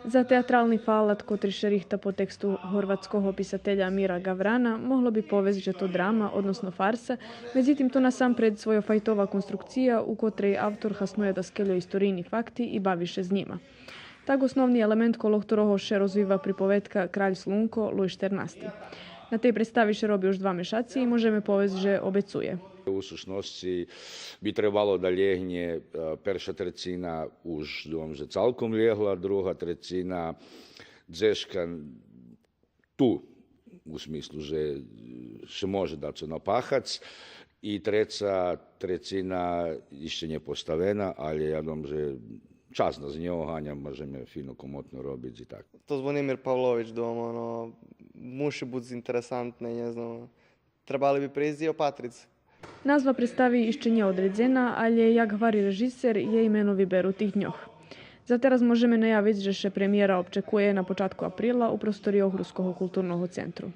Za teatralni falat, kotri šerihta po tekstu horvatskog pisatelja Mira Gavrana, moglo bi povesti, že to drama, odnosno farsa, međutim to nasam-pred svoja fajtova konstrukcija, u kotrej avtor hasnuje da skeljo istorijni fakti i baviše z njima. Tak osnovni element kolohtorого še rozviva pripovedka Kralj Slunko, Luj XIV. Na tej predstavi še robi už dva mešaci i možeme povesti, že obecuje. U sušnosti bi trebalo da ljehnje perša trecina už dom, že celkom ljehla, druga trecina dzeška tu, u smislu, že še može da co napahac, i treca trecina išće nje postavena, ali ja dom, že časno z njo hanja, možeme fino komotno robiti i tako. To Zvonimir Pavlović dom, muši biti interesantne, ne znam, trebali bi prizi opatric. Nazva predstavi išće nje odredzena, ali je jak hvari režiser je imeno vyberu tih dňoh. Za teraz možeme najaviti, že še premijera očekuje na počátku aprila u prostori Ohruskog kulturnog centru.